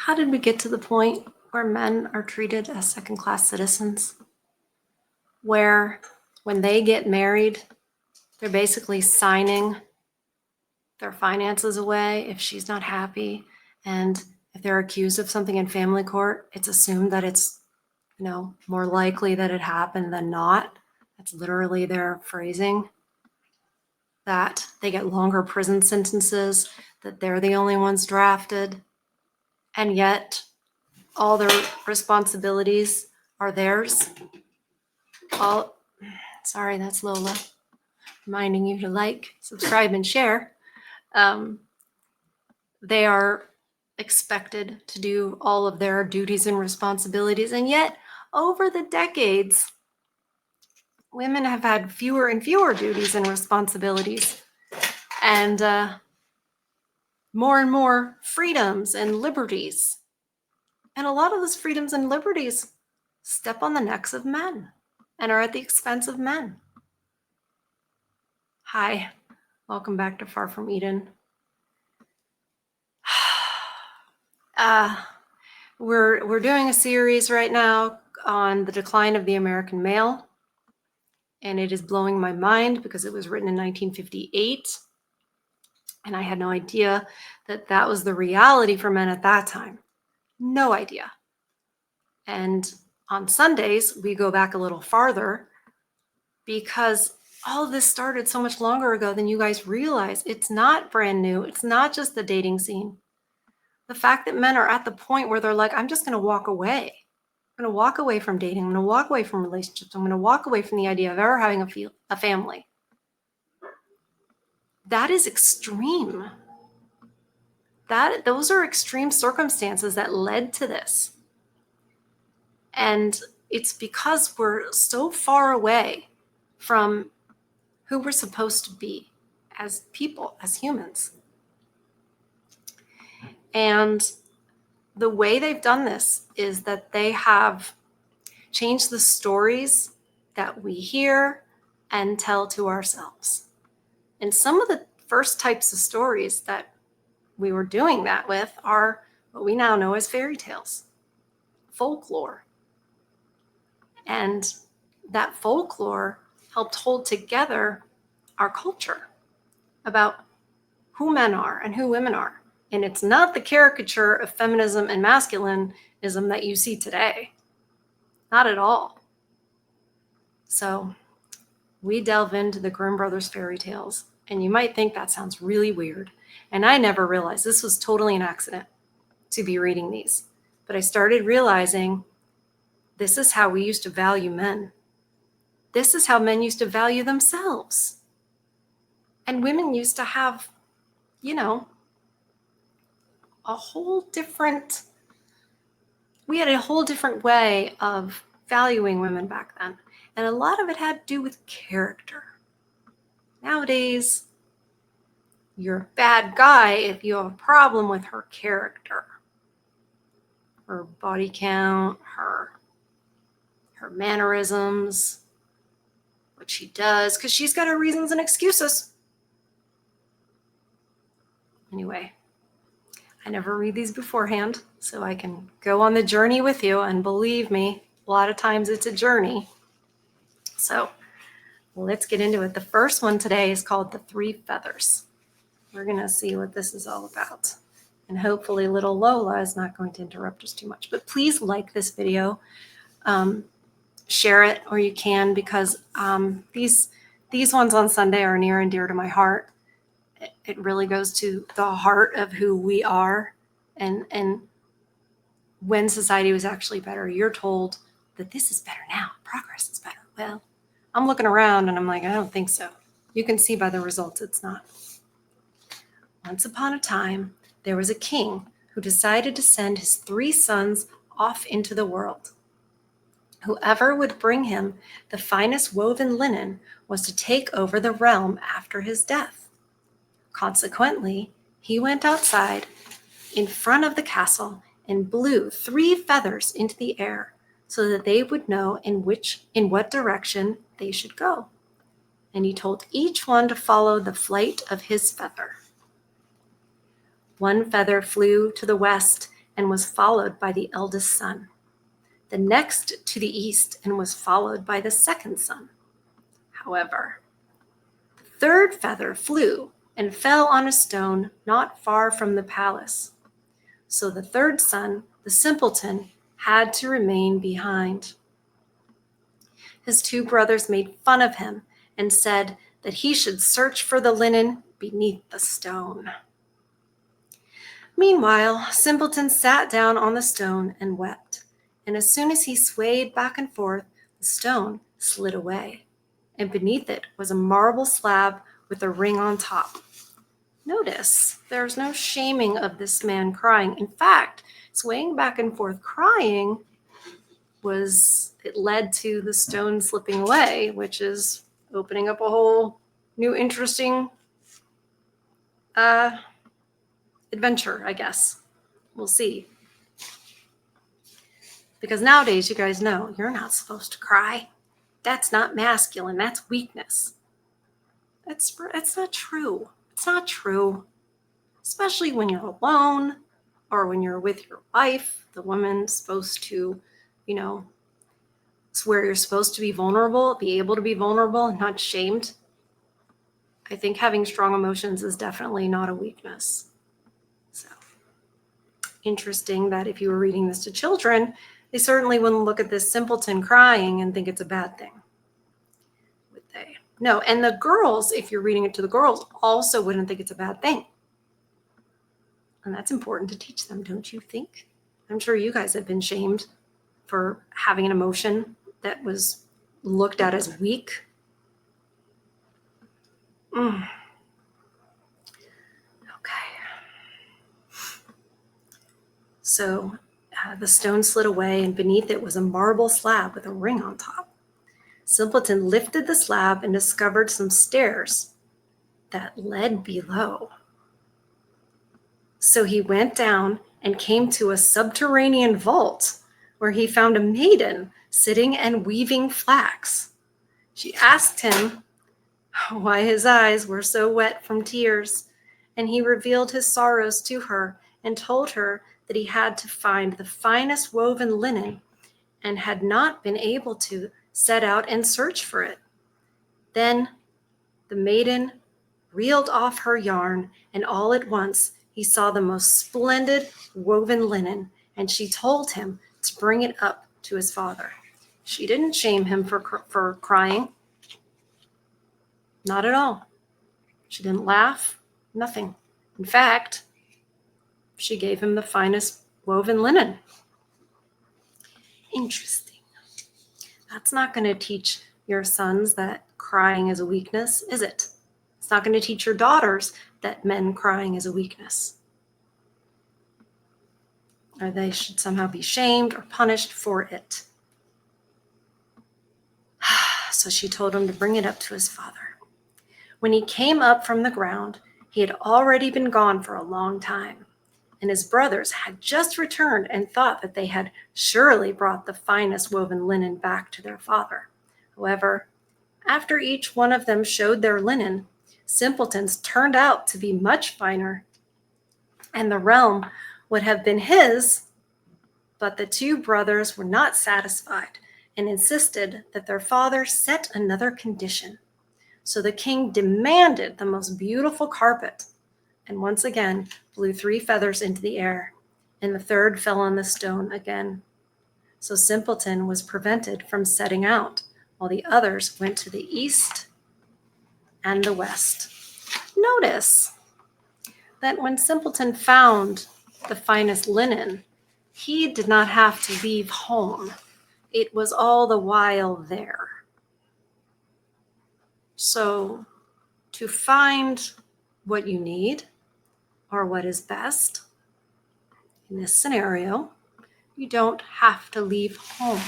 How did we get to the point where men are treated as second-class citizens? Where when they get married, they're basically signing their finances away if she's not happy. And if they're accused of something in family court, it's assumed that it's, more likely that it happened than not. That's literally their phrasing. That they get longer prison sentences, that they're the only ones drafted. And yet all their responsibilities are theirs. Sorry, that's Lola reminding you to like, subscribe, and share. They are expected to do all of their duties and responsibilities, and yet over the decades, women have had fewer and fewer duties and responsibilities, and more freedoms and liberties. And a lot of those freedoms and liberties step on the necks of men and are at the expense of men. Hi, welcome back to Far From Eden. We're doing a series right now on the decline of the American male, and it is blowing my mind because it was written in 1958, and I had no idea that that was the reality for men at that time. No idea. And on Sundays, we go back a little farther because all of this started so much longer ago than you guys realize. It's not brand new. It's not just the dating scene. The fact that men are at the point where they're like, I'm just going to walk away. I'm going to walk away from dating. I'm going to walk away from relationships. I'm going to walk away from the idea of ever having a family. That is extreme. Those are extreme circumstances that led to this. And it's because we're so far away from who we're supposed to be as people, as humans. And the way they've done this is that they have changed the stories that we hear and tell to ourselves. And some of the first types of stories that we were doing that with are what we now know as fairy tales, folklore. And that folklore helped hold together our culture about who men are and who women are. And it's not the caricature of feminism and masculinism that you see today. Not at all. So we delve into the Grimm Brothers fairy tales, and you might think that sounds really weird. And I never realized this was totally an accident to be reading these. But I started realizing this is how we used to value men. This is how men used to value themselves. And women used to have, we had a whole different way of valuing women back then. And a lot of it had to do with character. Nowadays, you're a bad guy if you have a problem with her character, her body count, her mannerisms, what she does, because she's got her reasons and excuses. Anyway, I never read these beforehand, so I can go on the journey with you, and believe me, a lot of times it's a journey. So let's get into it. The first one today is called The Three Feathers. We're going to see what this is all about. And hopefully little Lola is not going to interrupt us too much. But please like this video. Share it or you can, because these ones on Sunday are near and dear to my heart. It really goes to the heart of who we are and when society was actually better. You're told that this is better now. Progress is better. Well, I'm looking around and I'm like, I don't think so. You can see by the results it's not. Once upon a time, there was a king who decided to send his 3 sons off into the world. Whoever would bring him the finest woven linen was to take over the realm after his death. Consequently, he went outside in front of the castle and blew 3 feathers into the air so that they would know in what direction they should go. And he told each one to follow the flight of his feather. One feather flew to the west and was followed by the eldest son. The next to the east and was followed by the second son. However, the third feather flew and fell on a stone not far from the palace. So the third son, the simpleton, had to remain behind. His two brothers made fun of him and said that he should search for the linen beneath the stone. Meanwhile, Simpleton sat down on the stone and wept, and as soon as he swayed back and forth, the stone slid away, and beneath it was a marble slab with a ring on top. Notice there's no shaming of this man crying. In fact, swaying back and forth crying it led to the stone slipping away, which is opening up a whole new interesting adventure, I guess. We'll see. Because nowadays, you guys know, you're not supposed to cry. That's not masculine. That's weakness. That's not true. It's not true. Especially when you're alone or when you're with your wife. The woman's supposed to, it's where you're supposed to be vulnerable, be able to be vulnerable and not shamed. I think having strong emotions is definitely not a weakness. So, interesting that if you were reading this to children, they certainly wouldn't look at this simpleton crying and think it's a bad thing. Would they? No, and the girls, if you're reading it to the girls, also wouldn't think it's a bad thing. And that's important to teach them, don't you think? I'm sure you guys have been shamed for having an emotion that was looked at as weak. Okay. So the stone slid away, and beneath it was a marble slab with a ring on top. Simpleton lifted the slab and discovered some stairs that led below. So he went down and came to a subterranean vault where he found a maiden sitting and weaving flax. She asked him why his eyes were so wet from tears, and he revealed his sorrows to her and told her that he had to find the finest woven linen and had not been able to set out and search for it. Then the maiden reeled off her yarn, and all at once he saw the most splendid woven linen, and she told him to bring it up to his father. She didn't shame him for crying. Not at all. She didn't laugh, nothing. In fact, she gave him the finest woven linen. Interesting. That's not going to teach your sons that crying is a weakness, is it? It's not going to teach your daughters that men crying is a weakness. Or they should somehow be shamed or punished for it. So she told him to bring it up to his father. When he came up from the ground, he had already been gone for a long time, and his brothers had just returned and thought that they had surely brought the finest woven linen back to their father. However, after each one of them showed their linen, Simpleton's turned out to be much finer, and the realm would have been his, but the two brothers were not satisfied and insisted that their father set another condition. So the king demanded the most beautiful carpet, and once again blew 3 feathers into the air, and the third fell on the stone again. So Simpleton was prevented from setting out, while the others went to the east and the west. Notice that when Simpleton found the finest linen, he did not have to leave home. It was all the while there. So to find what you need or what is best in this scenario, you don't have to leave home.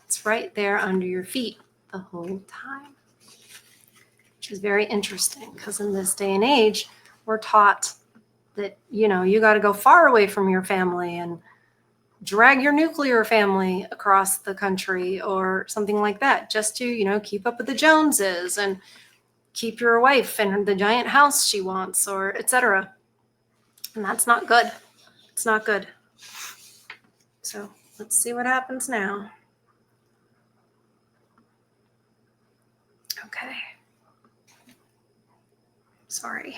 It's right there under your feet the whole time, which is very interesting because in this day and age, we're taught that, you got to go far away from your family and drag your nuclear family across the country or something like that, just to, keep up with the Joneses and keep your wife and the giant house she wants, or etc. And that's not good. It's not good. so let's see what happens now. Okay. Sorry,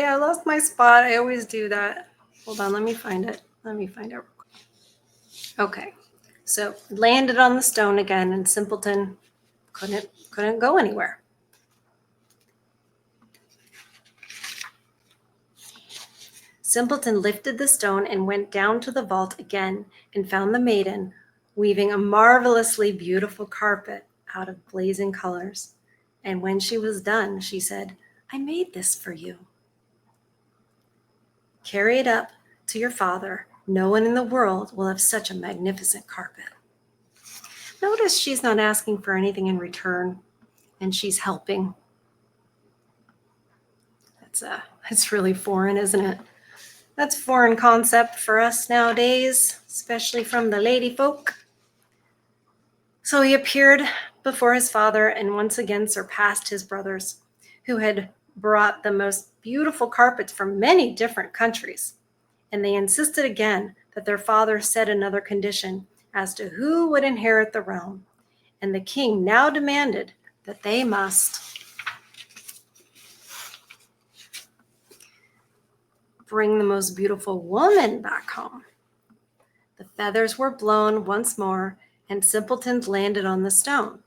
I lost my spot. I always do that. Hold on, let me find it. Okay, so landed on the stone again, and Simpleton couldn't go anywhere. Simpleton lifted the stone and went down to the vault again and found the maiden weaving a marvelously beautiful carpet out of blazing colors. And when she was done, she said, "I made this for you. Carry it up to your father. No one in the world will have such a magnificent carpet." Notice she's not asking for anything in return, and she's helping. It's really foreign, isn't it? That's a foreign concept for us nowadays, especially from the lady folk. So he appeared before his father and once again surpassed his brothers, who had brought the most beautiful carpets from many different countries. And they insisted again that their father set another condition as to who would inherit the realm. And the king now demanded that they must bring the most beautiful woman back home. The feathers were blown once more, and Simpleton landed on the stone.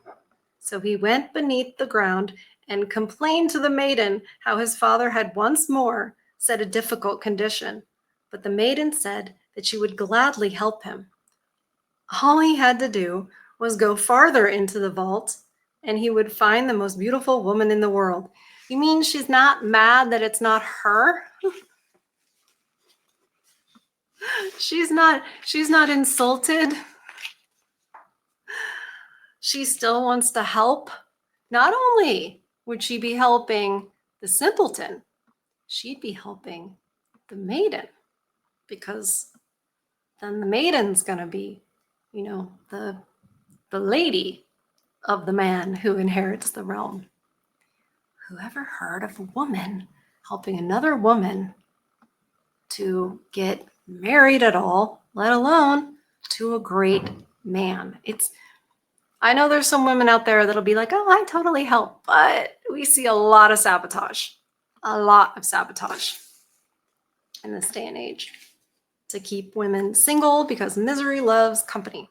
So he went beneath the ground and complained to the maiden how his father had once more set a difficult condition. But the maiden said that she would gladly help him. All he had to do was go farther into the vault, and he would find the most beautiful woman in the world. You mean she's not mad that it's not her? She's not insulted. She still wants to help. Not only would she be helping the simpleton, she'd be helping the maiden, because then the maiden's going to be, the lady of the man who inherits the realm. Who ever heard of a woman helping another woman to get married at all, let alone to a great man? I know there's some women out there that'll be like, "Oh, I totally help," but we see a lot of sabotage in this day and age to keep women single because misery loves company.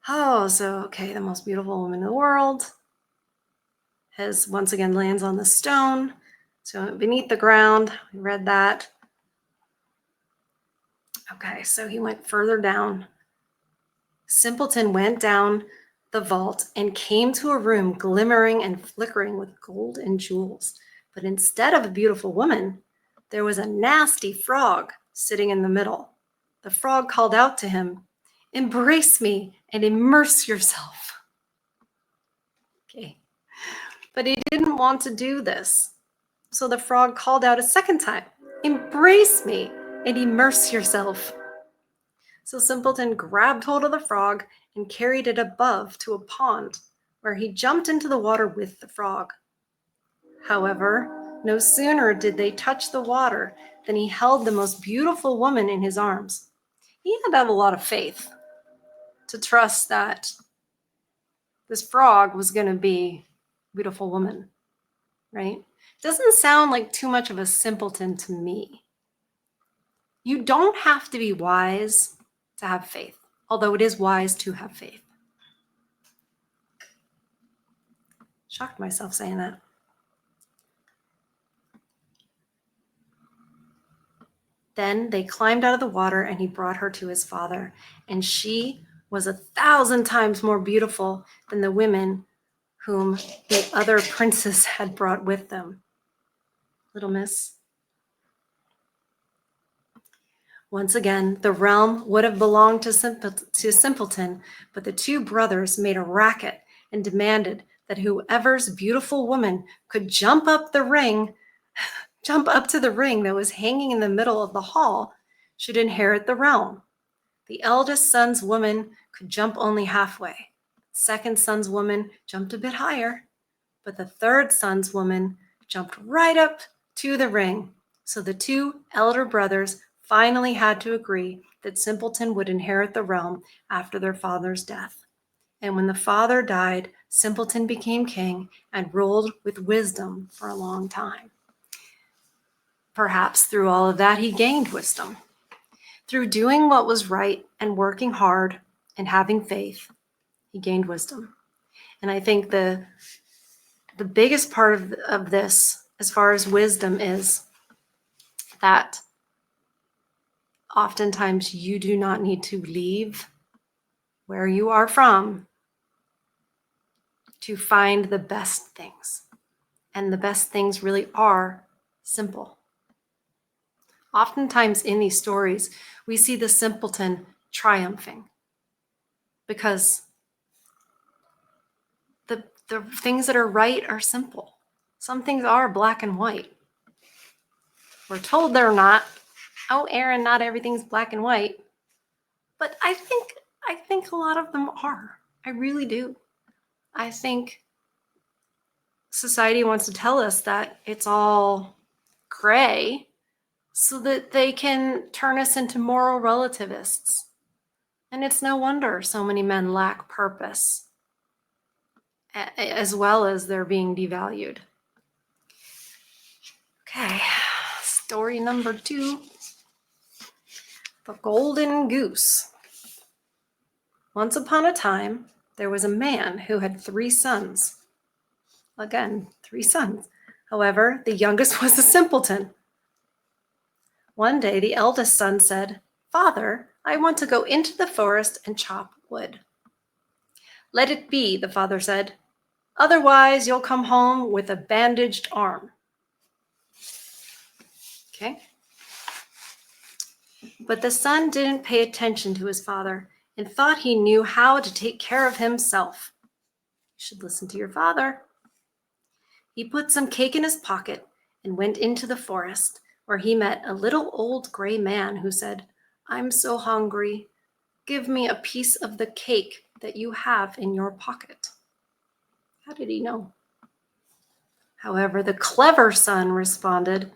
Oh, so okay, the most beautiful woman in the world has once again lands on the stone. So beneath the ground, we read that. Okay, so he went further down. Simpleton went down the vault and came to a room glimmering and flickering with gold and jewels. But instead of a beautiful woman, there was a nasty frog sitting in the middle. The frog called out to him, "Embrace me and immerse yourself." Okay. But he didn't want to do this. So the frog called out a second time, "Embrace me and immerse yourself." So Simpleton grabbed hold of the frog and carried it above to a pond, where he jumped into the water with the frog. However, no sooner did they touch the water than he held the most beautiful woman in his arms. He had to have a lot of faith to trust that this frog was going to be a beautiful woman, right? Doesn't sound like too much of a simpleton to me. You don't have to be wise to have faith, although it is wise to have faith. Shocked myself saying that. Then they climbed out of the water, and he brought her to his father, and she was 1,000 times more beautiful than the women whom the other princes had brought with them. Little miss. Once again, the realm would have belonged to Simpleton, but the two brothers made a racket and demanded that whoever's beautiful woman could jump up to the ring that was hanging in the middle of the hall should inherit the realm. The eldest son's woman could jump only halfway. The second son's woman jumped a bit higher, but the third son's woman jumped right up to the ring So the two elder brothers finally had to agree that Simpleton would inherit the realm after their father's death. And when the father died, Simpleton became king and ruled with wisdom for a long time. Perhaps through all of that, he gained wisdom. Through doing what was right and working hard and having faith, he gained wisdom. And I think the biggest part of this, as far as wisdom, is that oftentimes you do not need to leave where you are from to find the best things. And the best things really are simple. Oftentimes in these stories, we see the simpleton triumphing because the things that are right are simple. Some things are black and white. We're told they're not. Oh, Aaron, not everything's black and white. But I think a lot of them are. I really do. I think society wants to tell us that it's all gray so that they can turn us into moral relativists. And it's no wonder so many men lack purpose, as well as they're being devalued. Okay, story number 2, the golden goose. Once upon a time, there was a man who had 3 sons. Again, 3 sons. However, the youngest was a simpleton. One day, the eldest son said, "Father, I want to go into the forest and chop wood." "Let it be," the father said. "Otherwise, you'll come home with a bandaged arm." Okay. But the son didn't pay attention to his father and thought he knew how to take care of himself. You should listen to your father. He put some cake in his pocket and went into the forest, where he met a little old gray man who said, "I'm so hungry. Give me a piece of the cake that you have in your pocket." How did he know? However, the clever son responded,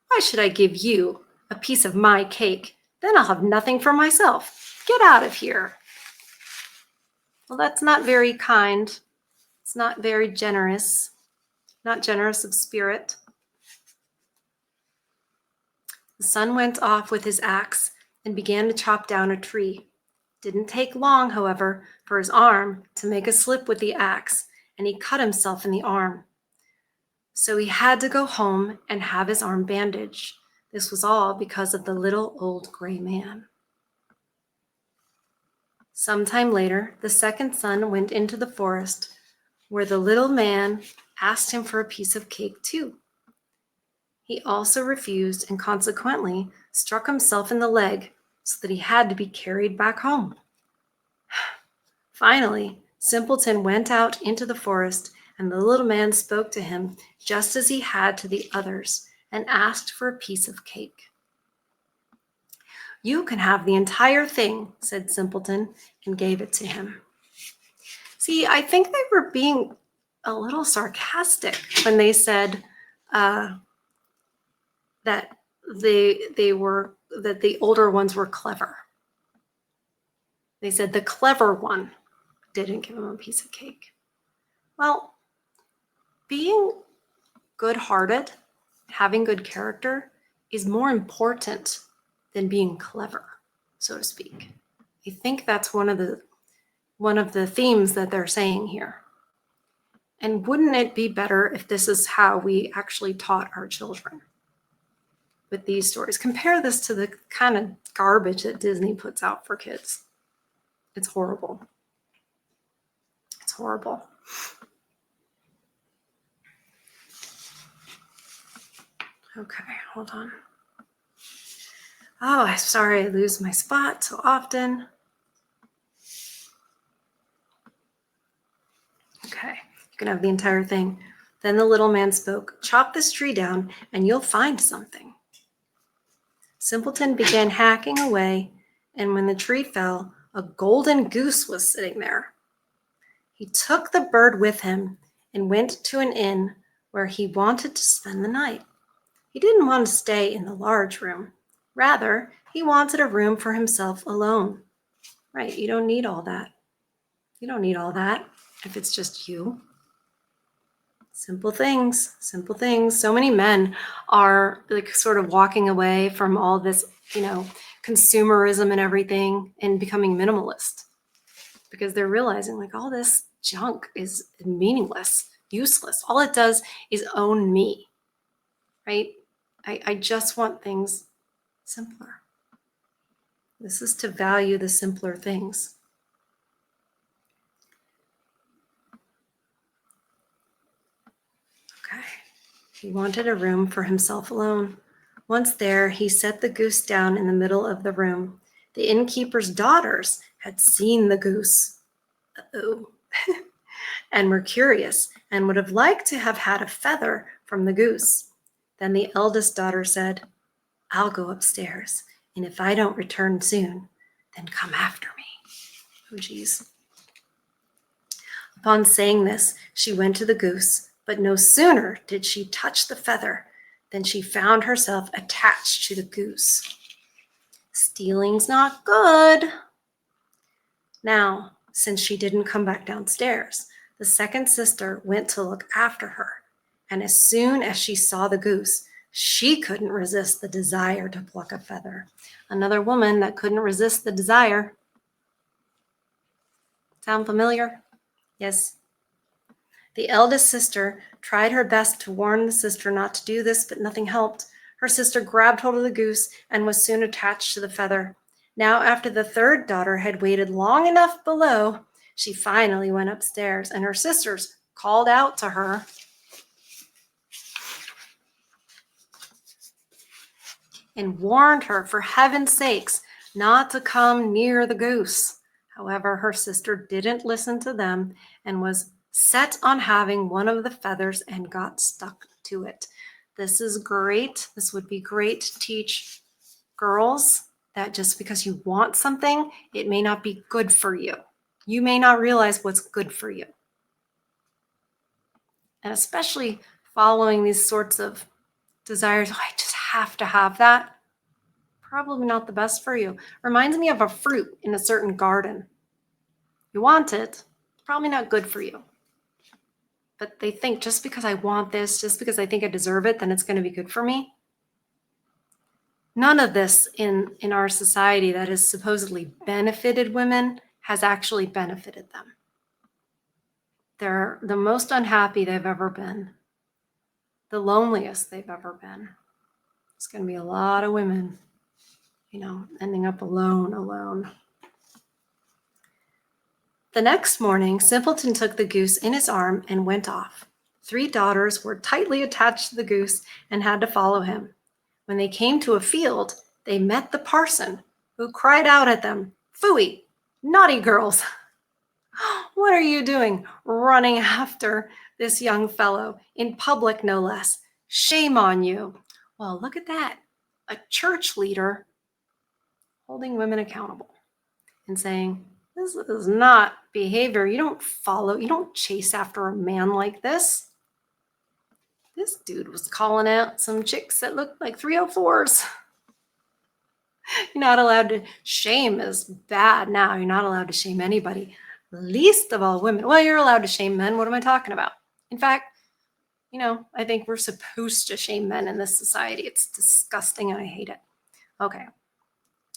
"Why should I give you a piece of my cake? Then I'll have nothing for myself. Get out of here." Well, that's not very kind. It's not very generous. Not generous of spirit. The son went off with his axe and began to chop down a tree. Didn't take long, however, for his arm to make a slip with the axe, and he cut himself in the arm. So he had to go home and have his arm bandaged. This was all because of the little old gray man. Sometime later, the second son went into the forest, where the little man asked him for a piece of cake too. He also refused and consequently struck himself in the leg so that he had to be carried back home. Finally, Simpleton went out into the forest, and the little man spoke to him just as he had to the others and asked for a piece of cake. "You can have the entire thing," said Simpleton, and gave it to him. See, I think they were being a little sarcastic when they said that the older ones were clever. They said the clever one didn't give him a piece of cake. Well, being good-hearted, having good character, is more important than being clever, so to speak. I think that's one of the themes that they're saying here. And wouldn't it be better if this is how we actually taught our children with these stories? Compare this to the kind of garbage that Disney puts out for kids. It's horrible. It's horrible. Okay, hold on. Oh, I'm sorry I lose my spot so often. Okay, you can have the entire thing. Then the little man spoke, "Chop this tree down and you'll find something." Simpleton began hacking away, and when the tree fell, a golden goose was sitting there. He took the bird with him and went to an inn where he wanted to spend the night. He didn't want to stay in the large room. Rather, he wanted a room for himself alone. Right, you don't need all that. You don't need all that if it's just you. Simple things, simple things. So many men are like sort of walking away from all this, consumerism and everything and becoming minimalist because they're realizing like all this junk is meaningless, useless. All it does is own me, right? I just want things simpler. This is to value the simpler things. Okay. He wanted a room for himself alone. Once there, he set the goose down in the middle of the room. The innkeeper's daughters had seen the goose. Uh-oh. And were curious and would have liked to have had a feather from the goose. Then the eldest daughter said, "I'll go upstairs, and if I don't return soon, then come after me." Oh, geez. Upon saying this, she went to the goose, but no sooner did she touch the feather than she found herself attached to the goose. Stealing's not good. Now, since she didn't come back downstairs, the second sister went to look after her, and as soon as she saw the goose, she couldn't resist the desire to pluck a feather. Another woman that couldn't resist the desire. Sound familiar? Yes. The eldest sister tried her best to warn the sister not to do this, but nothing helped. Her sister grabbed hold of the goose and was soon attached to the feather. Now, after the third daughter had waited long enough below, she finally went upstairs, and her sisters called out to her, and warned her, for heaven's sakes, not to come near the goose. However, her sister didn't listen to them and was set on having one of the feathers and got stuck to it. This is great. This would be great to teach girls that just because you want something, it may not be good for you. You may not realize what's good for you. And especially following these sorts of desires, oh, I just have to have that. Probably not the best for you. Reminds me of a fruit in a certain garden. You want it, probably not good for you. But they think just because I want this, just because I think I deserve it, then it's going to be good for me. None of this in our society that has supposedly benefited women has actually benefited them. They're the most unhappy they've ever been, the loneliest they've ever been. It's going to be a lot of women, ending up alone. The next morning, Simpleton took the goose in his arm and went off. 3 daughters were tightly attached to the goose and had to follow him. When they came to a field, they met the parson, who cried out at them, "Phooey, naughty girls! What are you doing, running after this young fellow, in public no less? Shame on you!" Well, look at that. A church leader holding women accountable and saying, this is not behavior. You don't chase after a man like this. This dude was calling out some chicks that looked like 304s. You're not allowed to shame is bad now. You're not allowed to shame anybody, least of all women. Well, you're allowed to shame men. What am I talking about? In fact, I think we're supposed to shame men in this society. It's disgusting and I hate it. Okay.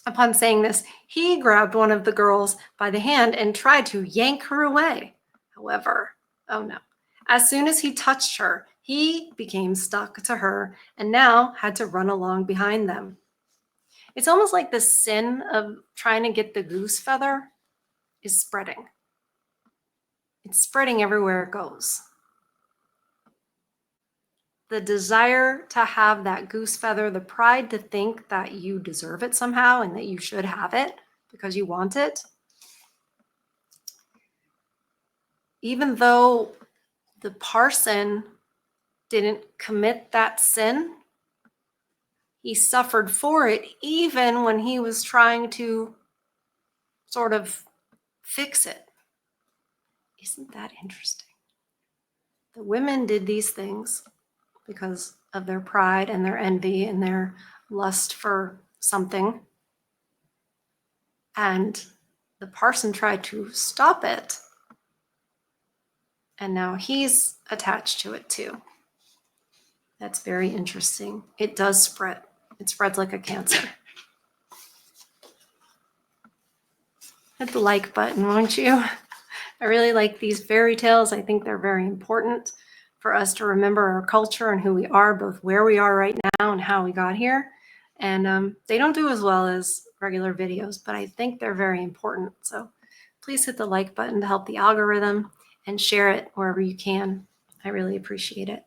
Upon saying this, he grabbed one of the girls by the hand and tried to yank her away. However, oh no. As soon as he touched her, he became stuck to her and now had to run along behind them. It's almost like the sin of trying to get the goose feather is spreading. It's spreading everywhere it goes. The desire to have that goose feather, the pride to think that you deserve it somehow and that you should have it because you want it. Even though the parson didn't commit that sin, he suffered for it even when he was trying to sort of fix it. Isn't that interesting? The women did these things because of their pride and their envy and their lust for something. And the parson tried to stop it. And now he's attached to it too. That's very interesting. It does spread. It spreads like a cancer. Hit the like button, won't you? I really like these fairy tales. I think they're very important for us to remember our culture and who we are, both where we are right now and how we got here. And they don't do as well as regular videos, but I think they're very important. So please hit the like button to help the algorithm and share it wherever you can. I really appreciate it.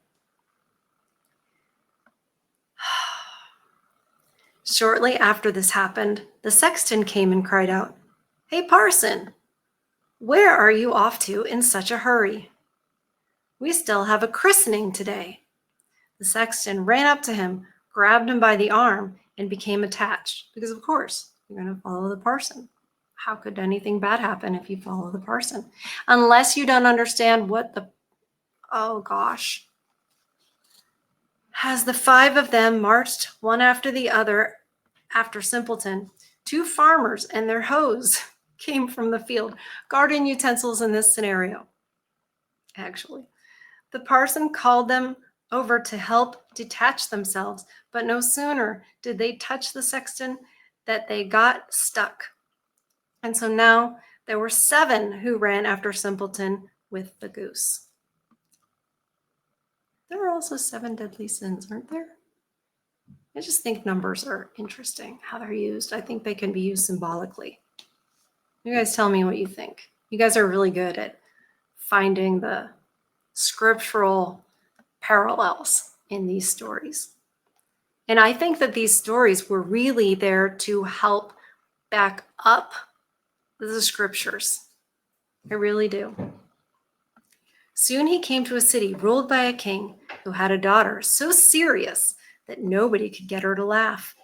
Shortly after this happened, the sexton came and cried out, "Hey, parson, where are you off to in such a hurry? We still have a christening today." The sexton ran up to him, grabbed him by the arm, and became attached, because of course, you're going to follow the parson. How could anything bad happen if you follow the parson? Unless you don't understand what oh gosh. As the five of them marched one after the other after Simpleton, two farmers and their hoes came from the field, garden utensils in this scenario, actually. The parson called them over to help detach themselves, but no sooner did they touch the sexton that they got stuck. And so now there were 7 who ran after Simpleton with the goose. There are also 7 deadly sins, aren't there? I just think numbers are interesting, how they're used. I think they can be used symbolically. You guys tell me what you think. You guys are really good at finding the scriptural parallels in these stories. And I think that these stories were really there to help back up the scriptures. I really do. Soon he came to a city ruled by a king who had a daughter so serious that nobody could get her to laugh.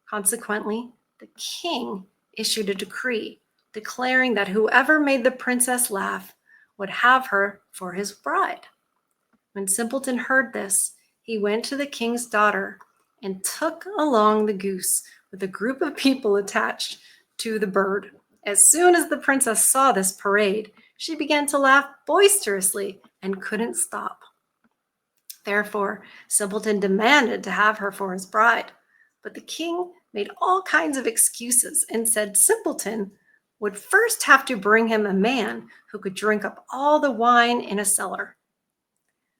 Consequently, the king issued a decree declaring that whoever made the princess laugh would have her for his bride. When Simpleton heard this, he went to the king's daughter and took along the goose with a group of people attached to the bird. As soon as the princess saw this parade, she began to laugh boisterously and couldn't stop. Therefore, Simpleton demanded to have her for his bride. But the king made all kinds of excuses and said Simpleton would first have to bring him a man who could drink up all the wine in a cellar.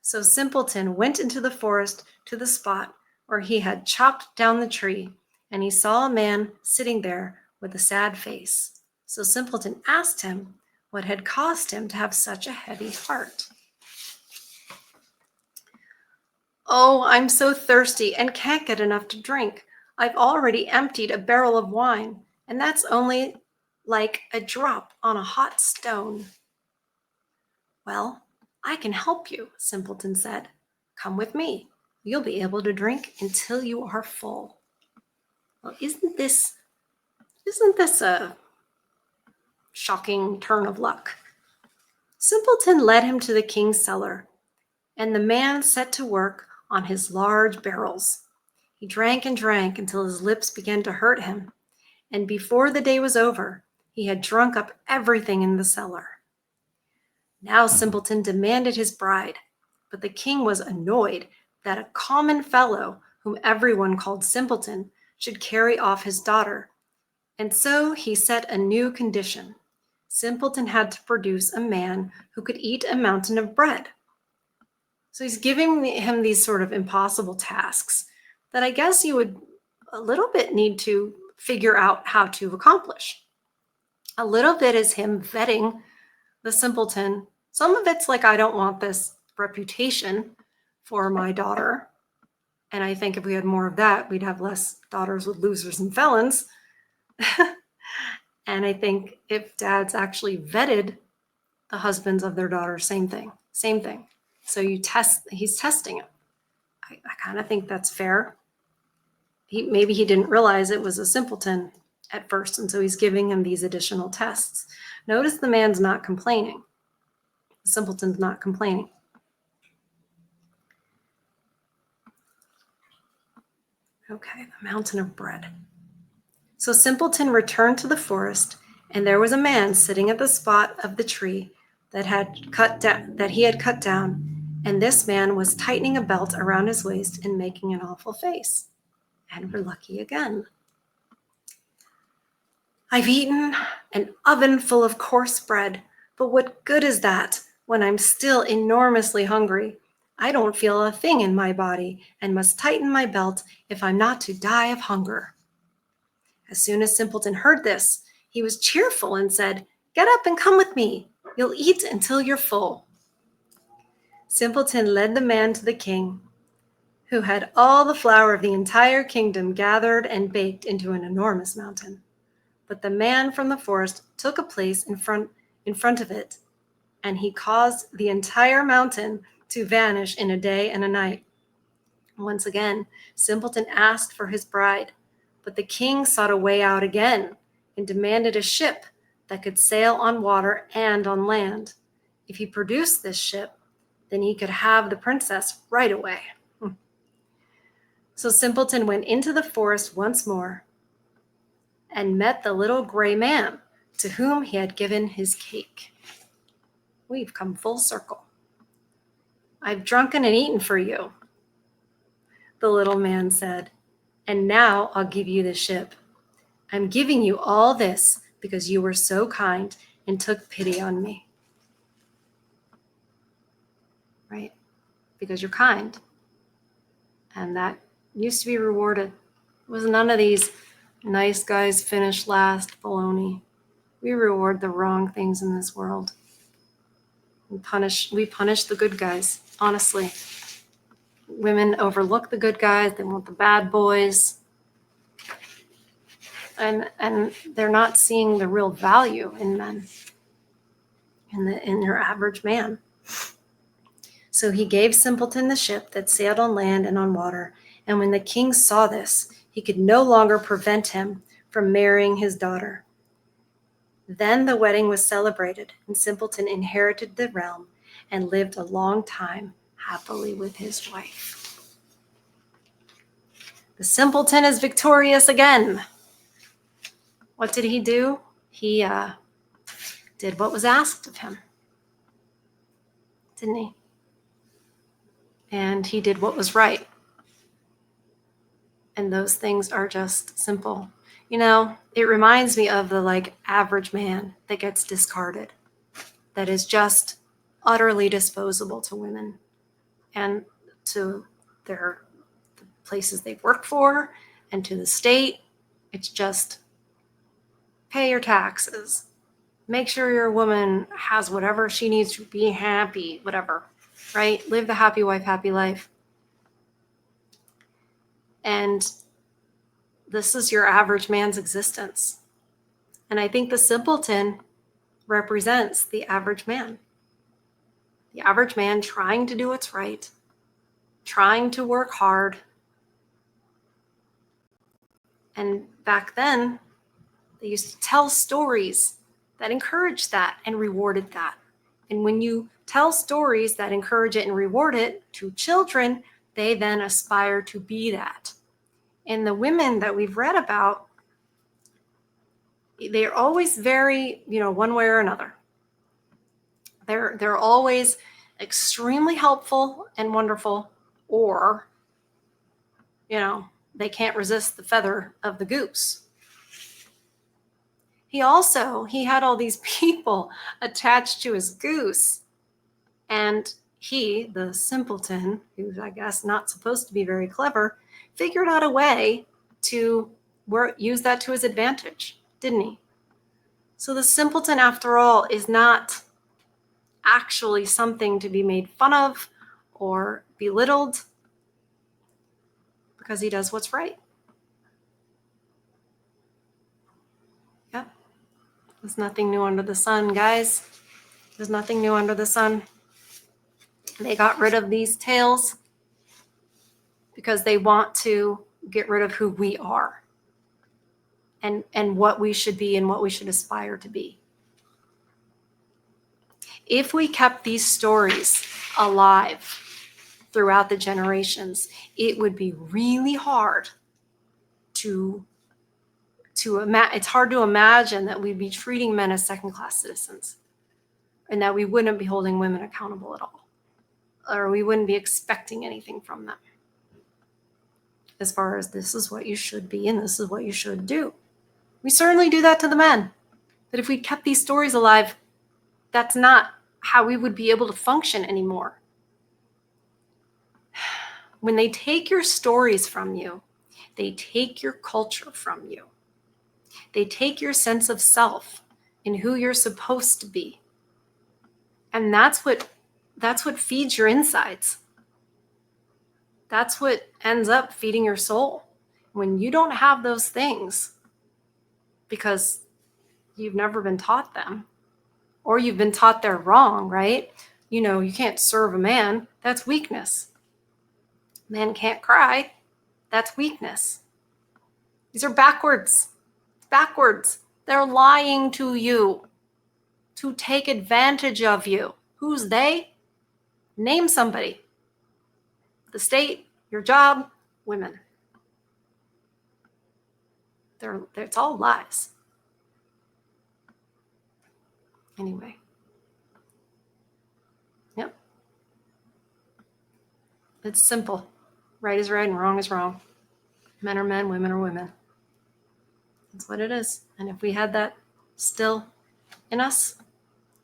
So Simpleton went into the forest to the spot where he had chopped down the tree, and he saw a man sitting there with a sad face. So Simpleton asked him what had caused him to have such a heavy heart. "Oh, I'm so thirsty and can't get enough to drink. I've already emptied a barrel of wine, and that's only like a drop on a hot stone." "Well, I can help you," Simpleton said. "Come with me. You'll be able to drink until you are full." Well, isn't this a shocking turn of luck? Simpleton led him to the king's cellar, and the man set to work on his large barrels. He drank and drank until his lips began to hurt him, and before the day was over, he had drunk up everything in the cellar. Now Simpleton demanded his bride, but the king was annoyed that a common fellow, whom everyone called Simpleton, should carry off his daughter, and so he set a new condition. Simpleton had to produce a man who could eat a mountain of bread. So he's giving him these sort of impossible tasks that I guess you would a little bit need to figure out how to accomplish. A little bit is him vetting the simpleton. Some of it's like, I don't want this reputation for my daughter. And I think if we had more of that, we'd have less daughters with losers and felons. And I think if dads actually vetted the husbands of their daughters, same thing. So he's testing it. I kind of think that's fair. Maybe he didn't realize it was a simpleton at first, and so he's giving him these additional tests. Notice the man's not complaining. The simpleton's not complaining. Okay, the mountain of bread. So Simpleton returned to the forest, and there was a man sitting at the spot of the tree that he had cut down, and this man was tightening a belt around his waist and making an awful face. And we're lucky again. I've eaten an oven full of coarse bread, but what good is that when I'm still enormously hungry? I don't feel a thing in my body and must tighten my belt if I'm not to die of hunger. As soon as Simpleton heard this, he was cheerful and said, "Get up and come with me. You'll eat until you're full." Simpleton led the man to the king, who had all the flour of the entire kingdom gathered and baked into an enormous mountain. But the man from the forest took a place in front of it, and he caused the entire mountain to vanish in a day and a night. Once again, Simpleton asked for his bride, but the king sought a way out again and demanded a ship that could sail on water and on land. If he produced this ship, then he could have the princess right away. So Simpleton went into the forest once more and met the little gray man to whom he had given his cake. We've come full circle. "I've drunken and eaten for you," the little man said, "and now I'll give you the ship. I'm giving you all this because you were so kind and took pity on me." Right? Because you're kind. And that used to be rewarded. It was none of these nice guys finish last baloney. We reward the wrong things in this world. We punish the good guys, honestly. Women overlook the good guys, they want the bad boys. And they're not seeing the real value in men, in your average man. So he gave Simpleton the ship that sailed on land and on water, and when the king saw this, he could no longer prevent him from marrying his daughter. Then the wedding was celebrated, and Simpleton inherited the realm and lived a long time happily with his wife. The simpleton is victorious again. What did he do? He did what was asked of him, didn't he? And he did what was right. And those things are just simple. You know, it reminds me of the average man that gets discarded, that is just utterly disposable to women and to the places they've worked for and to the state. It's just pay your taxes. Make sure your woman has whatever she needs to be happy, whatever, right? Live the happy wife, happy life. And this is your average man's existence. And I think the simpleton represents the average man. The average man trying to do what's right, trying to work hard. And back then, they used to tell stories that encouraged that and rewarded that. And when you tell stories that encourage it and reward it to children, they then aspire to be that. And the women that we've read about, they're always very, one way or another. They're always extremely helpful and wonderful, or, they can't resist the feather of the goose. He had all these people attached to his goose. And he, the simpleton, who's, I guess, not supposed to be very clever, figured out a way to use that to his advantage, didn't he? So the simpleton, after all, is not actually something to be made fun of or belittled, because he does what's right. Yep. There's nothing new under the sun, guys. There's nothing new under the sun. They got rid of these tales because they want to get rid of who we are and what we should be and what we should aspire to be. If we kept these stories alive throughout the generations, it would be really hard it's hard to imagine that we'd be treating men as second-class citizens and that we wouldn't be holding women accountable at all, or we wouldn't be expecting anything from them as far as this is what you should be and this is what you should do. We certainly do that to the men. But if we kept these stories alive, that's not how we would be able to function anymore. When they take your stories from you, they take your culture from you. They take your sense of self and who you're supposed to be. And that's what feeds your insides. That's what ends up feeding your soul. When you don't have those things because you've never been taught them, or you've been taught they're wrong, right? You can't serve a man. That's weakness. Men can't cry. That's weakness. These are backwards. They're lying to you to take advantage of you. Who's they? Name somebody. The state, your job, women. It's all lies. Anyway. Yep. It's simple. Right is right and wrong is wrong. Men are men, women are women. That's what it is. And if we had that still in us,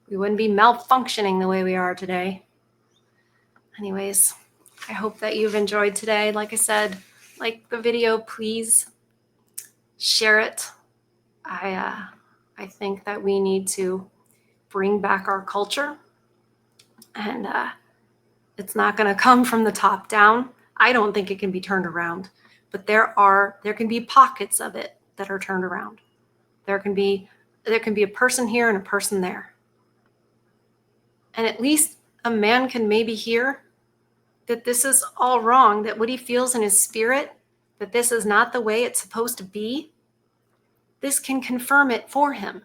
we wouldn't be malfunctioning the way we are today. Anyways, I hope that you've enjoyed today. Like I said, like the video, please share it. I think that we need to bring back our culture, and it's not going to come from the top down. I don't think it can be turned around, but there can be pockets of it that are turned around. There can be a person here and a person there. And at least a man can maybe hear that this is all wrong, that what he feels in his spirit, that this is not the way it's supposed to be. This can confirm it for him.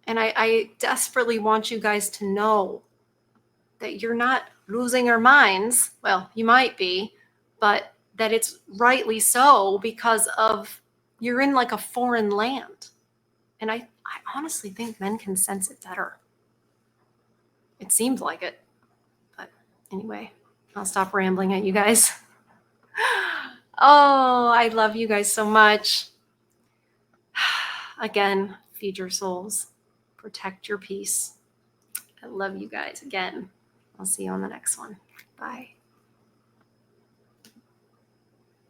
And I desperately want you guys to know that you're not losing your minds. Well, you might be, but that it's rightly so because of you're in like a foreign land. And I honestly think men can sense it better. It seems like it. But anyway, I'll stop rambling at you guys. Oh, I love you guys so much. Again, feed your souls. Protect your peace. I love you guys again. I'll see you on the next one. Bye.